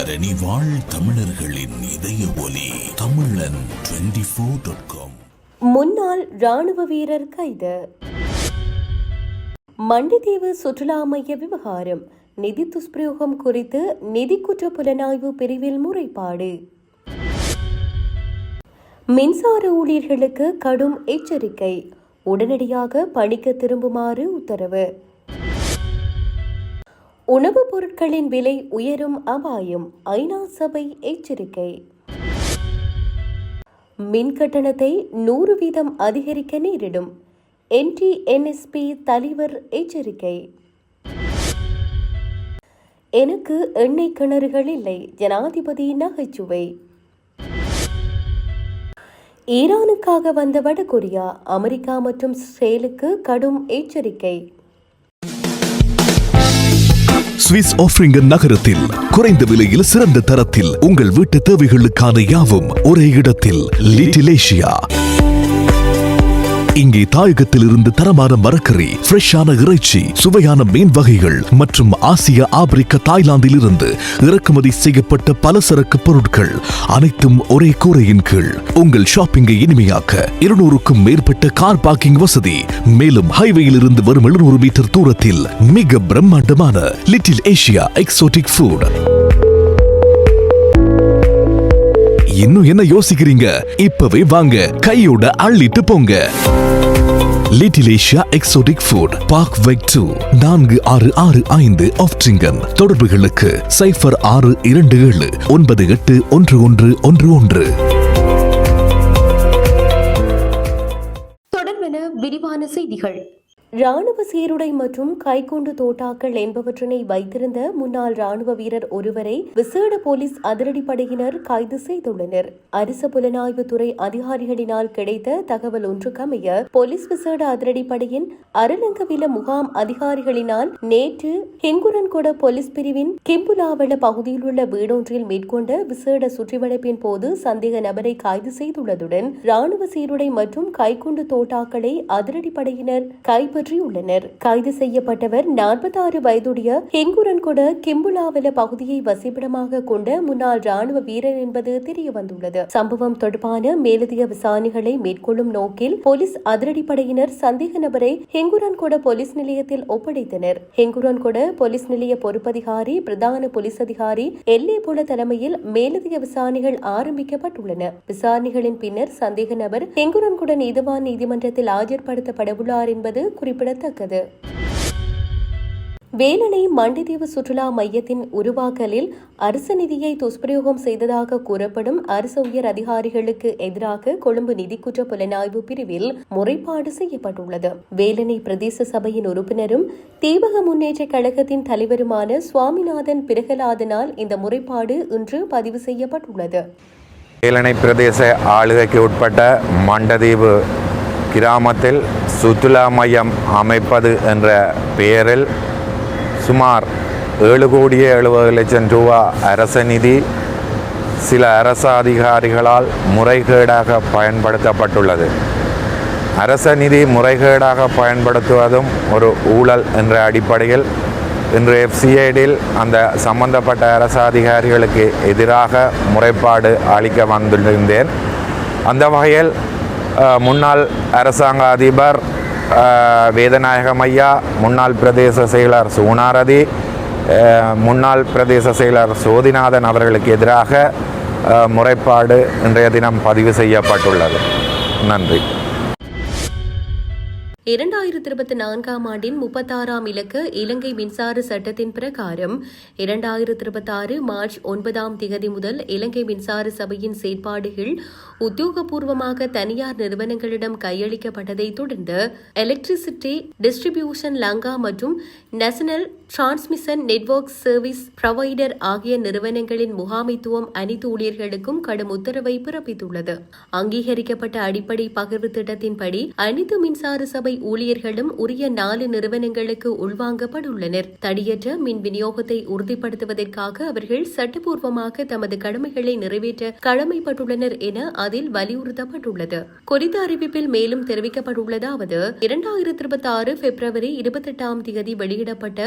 தரணி வாழ் தமிழர்களின் இதய ஒலி தமிழன் 24.com. முன்னாள் ராணுவ வீரர் கைது. மண்டிதீவு சுற்றுலா மைய விவகாரம் நிதி துஷ்பிரயோகம் குறித்து நிதி குற்ற புலனாய்வு பிரிவில் முறைப்பாடு. மின்சார ஊழியர்களுக்கு கடும் எச்சரிக்கை, உடனடியாக பணிக்கு திரும்புமாறு உத்தரவு. உணவுப் பொருட்களின் விலை உயரும் அபாயம், ஐநா சபை எச்சரிக்கை. மின் கட்டணத்தை 100% அதிகரிக்க நேரிடும், NTNSP தலைவர் எச்சரிக்கை. எனக்கு எண்ணெய் கிணறுகள் இல்லை, ஜனாதிபதி நகைச்சுவை. ஈரானுக்காக வந்த வடகொரியா, அமெரிக்கா மற்றும் இஸ்ரேலுக்கு கடும் எச்சரிக்கை. சுவிஸ் ஆஃப்ரிங்கன் நகரத்தில் குறைந்த விலையில் சிறந்த தரத்தில் உங்கள் வீட்டு தேவைகளுக்கான யாவும் ஒரே இடத்தில். Little Asia. இங்கே தாயகத்தில் இருந்து தரமான மரக்கறி, ஃப்ரெஷ்ஷான இறைச்சி, சுவையான மீன் வகைகள் மற்றும் ஆசியா, ஆப்பிரிக்கா, தாய்லாந்தில் இருந்து இறக்குமதி செய்யப்பட்ட பலசரக்கு பொருட்கள் அனைத்தும் ஒரே கூரையின் கீழ். உங்கள் ஷாப்பிங்கை இனிமையாக்க 200க்கும் மேற்பட்ட கார் பார்க்கிங் வசதி. மேலும் ஹைவேயில் இருந்து வரும் 700 மீட்டர் தூரத்தில் மிக பிரம்மாண்டமான லிட்டில் ஏசியா எக்ஸோட்டிக் ஃபுட். இன்னும் என்ன யோசிக்கிறீங்க? இப்பவே வாங்க, கையோட அள்ளிட்டு போங்க. Little Asia exotic food, park வெக் 2, 4665 ஆஃப்ட்ரிங்கன். தொடர்புகளுக்கு 0627 981111. தொடர்பென விரிவான செய்திகள். ராணுவ சீருடை மற்றும் கைக்குண்டு தோட்டாக்கள் என்பவற்றினை வைத்திருந்த முன்னாள் ராணுவ வீரர் ஒருவரை விசேட போலீஸ் அதிரடிப்படையினர் கைது செய்துள்ளனர். அரசு புலனாய்வுத்துறை அதிகாரிகளினால் கிடைத்த தகவல் ஒன்றுக்கமைய போலீஸ் விசேட அதிரடிப்படையின் அரலங்கவில முகாம் அதிகாரிகளினால் நேற்று ஹெங்குரன்கொட போலீஸ் பிரிவின் கிம்புலாவள பகுதியில் உள்ள வீடொன்றில் மேற்கொண்ட விசேட சுற்றிவளைப்பின் போது சந்தேக நபரை கைது செய்துள்ளதுடன் ராணுவ சீருடை மற்றும் கைக்குண்டு தோட்டாக்களை அதிரடிப்படையினர் கைப்பற்றியுள்ளனர். கைது செய்யப்பட்டவர் 46 வயதுடைய ஹெங்குரன்கொட கிம்புலாவல பகுதியை வசிப்பிடமாக கொண்ட முன்னாள் ராணுவ வீரர் என்பது தெரியவந்துள்ளது. சம்பவம் தொடர்பான மேலதிக விசாரணைகளை மேற்கொள்ளும் நோக்கில் போலீஸ் அதிரடிப்படையினர் சந்தேக நபரை ஹெங்குரன்கொட போலீஸ் நிலையத்தில் ஒப்படைத்தனர். ஹெங்குரன்கொட போலீஸ் நிலைய பொறுப்பதிகாரி பிரதான போலீஸ் அதிகாரி எல்லேபுல தலைமையில் மேலதிக விசாரணைகள் ஆரம்பிக்கப்பட்டுள்ளன. விசாரணைகளின் பின்னர் சந்தேக நபர் ஹெங்குரன்கொட நீதிவான் நீதிமன்றத்தில் ஆஜர்படுத்தப்படவுள்ளார் என்பது குறிப்பிடத்தக்கது. வேலணை மண்டிதீவு சுற்றுலா மையத்தின் உருவாக்கலில் அரசு நிதியை துஷ்பிரயோகம் செய்ததாக கூறப்படும் அரசு உயர் அதிகாரிகளுக்கு எதிராக கொழும்பு நிதி குற்ற புலனாய்வு பிரிவில் முறைப்பாடு செய்யப்பட்டுள்ளது. வேலணை பிரதேச சபையின் உறுப்பினரும் தீபக முன்னேற்ற கழகத்தின் தலைவருமான சுவாமிநாதன் பிரகலாதனால் இந்த முறைப்பாடு இன்று பதிவு செய்யப்பட்டுள்ளது. வேலணை பிரதேச ஆளுகைக்கு உட்பட்ட மண்டதீவு கிராமத்தில் சுற்றுலா மையம் அமைப்பது என்ற பெயரில் சுமார் 7,70,00,000 ரூபா அரச நிதி சில அரச அதிகாரிகளால் முறைகேடாக பயன்படுத்தப்பட்டுள்ளது. அரச நிதி முறைகேடாக பயன்படுத்துவதும் ஒரு ஊழல் என்ற அடிப்படையில் இன்று FCIடில் அந்த சம்பந்தப்பட்ட அரச அதிகாரிகளுக்கு எதிராக முறைப்பாடு அளிக்க வந்திருந்தேன். அந்த வகையில் முன்னாள் அரசாங்க அதிபர் வேதநாயகம் ஐயா, முன்னாள் பிரதேச செயலர் சூனாரதி, முன்னாள் பிரதேச செயலர் சோதிநாதன் அவர்களுக்கு எதிராக முறைப்பாடு இன்றைய தினம் பதிவு செய்யப்பட்டுள்ளது. நன்றி. 2024ஆம் ஆண்டின் 36ஆம் இலக்க இலங்கை மின்சார சட்டத்தின் பிரகாரம் 2026 மார்ச் 9ஆம் திகதி முதல் இலங்கை மின்சார சபையின் செயற்பாடுகள் உத்தியோகபூர்வமாக தனியார் நிறுவனங்களிடம் கையளிக்கப்பட்டதை தொடர்ந்து எலக்ட்ரிசிட்டி டிஸ்ட்ரிபியூஷன் லங்கா மற்றும் national transmission network service provider ஆகிய நிறுவனங்களின் முகாமைத்துவம் அனைத்து ஊழியர்களுக்கும் கடும் உத்தரவை பிறப்பித்துள்ளது. அங்கீகரிக்கப்பட்ட அடிப்படை பகிர்வு திட்டத்தின்படி அனைத்து மின்சார சபை ஊழியர்களும் உரிய 4 நிறுவனங்களுக்கு உள்வாங்கப்பட்டுள்ளனர். தடையற்ற மின் விநியோகத்தை உறுதிப்படுத்துவதற்காக அவர்கள் சட்டப்பூர்வமாக தமது கடமைகளை நிறைவேற்ற கடமைப்பட்டுள்ளனர் என அதில் வலியுறுத்தப்பட்டுள்ளது. குறித்த அறிவிப்பில் மேலும் தெரிவிக்கப்பட்டுள்ளதாவது 2026 பிப்ரவரி 28ஆம் தேதி வெளியிடப்பட்ட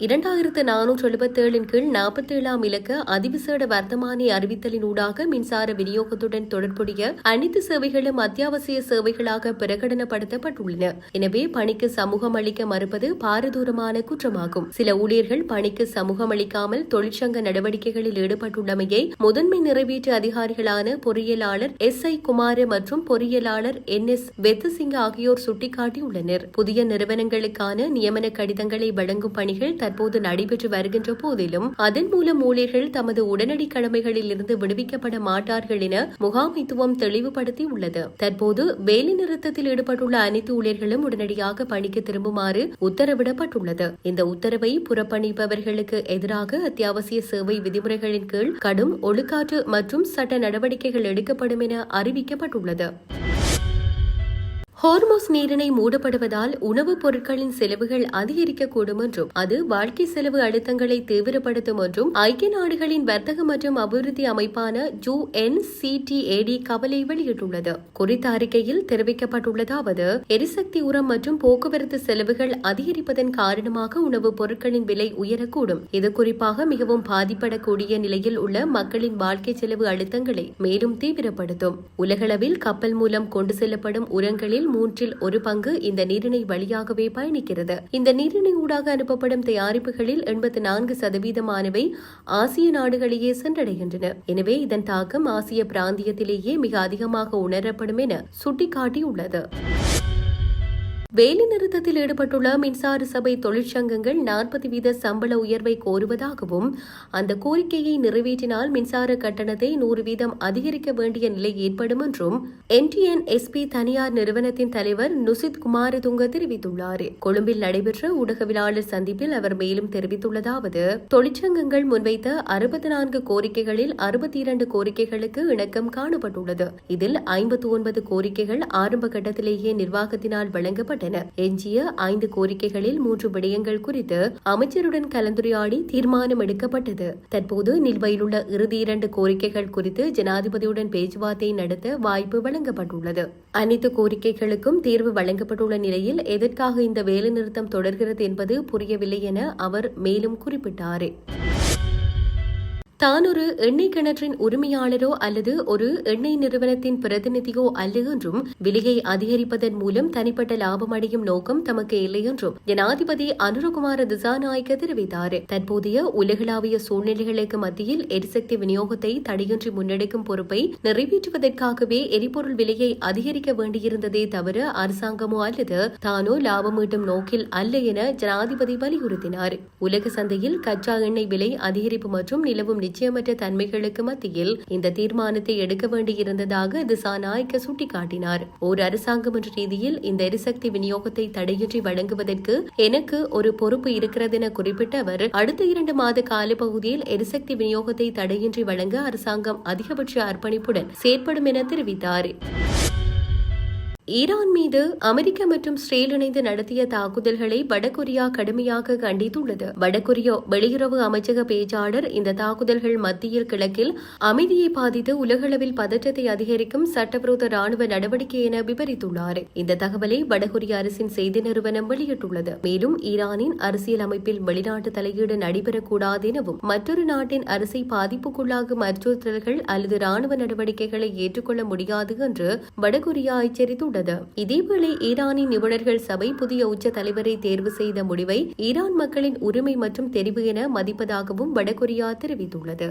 2477 கீழ் 47 இலக்க அதிவிசேட வர்த்தமானி அறிவித்தலின் ஊடாக மின்சார விநியோகத்துடன் தொடர்புடைய அனைத்து சேவைகளும் அத்தியாவசிய சேவைகளாக பிரகடனப்படுத்தப்பட்டுள்ளன. எனவே பணிக்கு சமூகம் அளிக்க மறுப்பது பாரதூரமான குற்றமாகும். சில ஊழியர்கள் பணிக்கு சமூகம் அளிக்காமல் தொழிற்சங்க நடவடிக்கைகளில் ஈடுபட்டுள்ளமையை முதன்மை நிறைவேற்று அதிகாரிகளான பொறியியலாளர் SI குமார் மற்றும் பொறியியலாளர் NS வெத்தசிங்க ஆகியோர் சுட்டிக்காட்டியுள்ளனர். புதிய நிறுவனங்களுக்கான நியமன கடிதங்களை வழங்கும் பணிகள் தற்போது நடைபெற்று வருகின்ற போதிலும் அதன் மூலம் ஊழியர்கள் தமது உடனடி கடமைகளில் இருந்து விடுவிக்கப்பட மாட்டார்கள் என முகாமைத்துவம் தெளிவுபடுத்தியுள்ளது. தற்போது வேலைநிறுத்தத்தில் ஈடுபட்டுள்ள அனைத்து ஊழியர்களும் உடனடியாக பணிக்கு திரும்புமாறு உத்தரவிடப்பட்டுள்ளது. இந்த உத்தரவை புறப்பணிப்பவர்களுக்கு எதிராக அத்தியாவசிய சேவை விதிமுறைகளின் கீழ் கடும் ஒழுக்காற்று மற்றும் சட்ட நடவடிக்கைகள் எடுக்கப்படும் என அறிவிக்கப்பட்டுள்ளது. ஹோர்முஸ் நீரிணை மூடப்படுவதால் உணவுப் பொருட்களின் செலவுகள் அதிகரிக்கக்கூடும் என்றும் அது வாழ்க்கை செலவு அழுத்தங்களை தீவிரப்படுத்தும் என்றும் ஐக்கிய நாடுகளின் வர்த்தக மற்றும் அபிவிருத்தி அமைப்பான UNCTAD கவலை வெளியிட்டுள்ளது. குறித்த அறிக்கையில் தெரிவிக்கப்பட்டுள்ளதாவது, எரிசக்தி உரம் மற்றும் போக்குவரத்து செலவுகள் அதிகரிப்பதன் காரணமாக உணவுப் பொருட்களின் விலை உயரக்கூடும். இது குறிப்பாக மிகவும் பாதிப்படக்கூடிய நிலையில் உள்ள மக்களின் வாழ்க்கை செலவு அழுத்தங்களை மேலும் தீவிரப்படுத்தும். உலகளவில் கப்பல் மூலம் கொண்டு செல்லப்படும் உரங்களில் 1/3 பங்கு இந்த நீரிணை வழியாகவே பயணிக்கிறது. இந்த நீரிணை ஊடாக அனுப்பப்படும் தயாரிப்புகளில் 84% ஆசிய நாடுகளையே சென்றடைகின்றன. எனவே இதன் தாக்கம் ஆசிய பிராந்தியத்திலேயே மிக அதிகமாக உணரப்படும் என சுட்டிக்காட்டியுள்ளது. வேலைநிறுத்தத்தில் ஈடுபட்டுள்ள மின்சார சபை தொழிற்சங்கங்கள் 40% சம்பள உயர்வை கோருவதாகவும் அந்த கோரிக்கையை நிறைவேற்றினால் மின்சார கட்டணத்தை 100% அதிகரிக்க வேண்டிய நிலை ஏற்படும் என்றும் NTNSP தனியார் நிறுவனத்தின் தலைவர் நுசித் குமாரதுங்க தெரிவித்துள்ளார். கொழும்பில் நடைபெற்ற ஊடகவியலாளர் சந்திப்பில் அவர் மேலும் தெரிவித்துள்ளதாவது, தொழிற்சங்கங்கள் முன்வைத்த 64 கோரிக்கைகளில் 62 கோரிக்கைகளுக்கு இணக்கம் காணப்பட்டுள்ளது. இதில் 59 கோரிக்கைகள் ஆரம்ப கட்டத்திலேயே நிர்வாகத்தினால் வழங்கப்பட்டன. எஞ்சிய 5 கோரிக்கைகளில் 3 விடயங்கள் குறித்து அமைச்சருடன் கலந்துரையாடி தீர்மானம் எடுக்கப்பட்டது. தற்போது நிலுவையிலுள்ள இறுதி 2 கோரிக்கைகள் குறித்து ஜனாதிபதியுடன் பேச்சுவார்த்தை நடத்த வாய்ப்பு வழங்கப்பட்டுள்ளது. அனைத்து கோரிக்கைகளுக்கும் தீர்வு வழங்கப்பட்டுள்ள நிலையில் எதற்காக இந்த வேலைநிறுத்தம் தொடர்கிறது என்பது புரியவில்லை என அவர் மேலும் குறிப்பிட்டார். தான் ஒரு எண்ணெய் கிணற்றின் உரிமையாளரோ அல்லது ஒரு எண்ணெய் நிறுவனத்தின் பிரதிநிதியோ அல்ல என்றும் விலையை அதிகரிப்பதன் மூலம் தனிப்பட்ட லாபம் அடையும் நோக்கம் தமக்கு இல்லை என்றும் ஜனாதிபதி அனுரகுமார திசாநாயக்க தெரிவித்தார். தற்போதைய உலகளாவிய சூழ்நிலைகளுக்கு மத்தியில் எரிசக்தி விநியோகத்தை தடையின்றி முன்னெடுக்கும் பொறுப்பை நிறைவேற்றுவதற்காகவே எரிபொருள் விலையை அதிகரிக்க வேண்டியிருந்ததே தவிர அரசாங்கமோ அல்லது தானோ லாபம் ஈட்டும் நோக்கில் அல்ல என ஜனாதிபதி வலியுறுத்தினார். உலக சந்தையில் கச்சா எண்ணெய் விலை அதிகரிப்பு மற்றும் நிலவும் நிச்சயமற்ற தன்மைகளுக்கு மத்தியில் இந்த தீர்மானத்தை எடுக்க வேண்டியிருந்ததாக திசாநாயக்க சுட்டிக்காட்டினார். ஓர் அரசாங்கம் என்ற ரீதியில் இந்த எரிசக்தி விநியோகத்தை தடையின்றி வழங்குவதற்கு எனக்கு ஒரு பொறுப்பு இருக்கிறது என குறிப்பிட்ட அவர், அடுத்த 2 மாத காலப்பகுதியில் எரிசக்தி விநியோகத்தை தடையின்றி வழங்க அரசாங்கம் அதிகபட்ச அர்ப்பணிப்புடன் செயற்படும் என தெரிவித்தார். ஈரான் மீது அமெரிக்கா மற்றும் இஸ்ரேல் இணைந்து நடத்திய தாக்குதல்களை வடகொரியா கடுமையாக கண்டித்துள்ளது. வடகொரிய வெளியுறவு அமைச்சக பேச்சாளர் இந்த தாக்குதல்கள் மத்திய கிழக்கில் அமைதியை பாதித்து உலகளவில் பதற்றத்தை அதிகரிக்கும் சட்டவிரோத ராணுவ நடவடிக்கை என விவரித்துள்ளார். இந்த தகவலை வடகொரிய அரசின் செய்தி நிறுவனம் வெளியிட்டுள்ளது. மேலும் ஈரானின் அரசியல் அமைப்பில் வெளிநாட்டு தலையீடு நடைபெறக்கூடாது எனவும் மற்றொரு நாட்டின் அரசை பாதிப்புக்குள்ளாகும் அச்சுறுத்தல்கள் அல்லது ராணுவ நடவடிக்கைகளை ஏற்றுக்கொள்ள முடியாது என்று வடகொரியா எச்சரித்துள்ளது. இதேவேளை ஈரானின் நிபுணர்கள் சபை புதிய உச்ச தலைவரை தேர்வு செய்த முடிவை ஈரான் மக்களின் உரிமை மற்றும் தெரிவு என மதிப்பதாகவும் வடகொரியா தெரிவித்துள்ளது.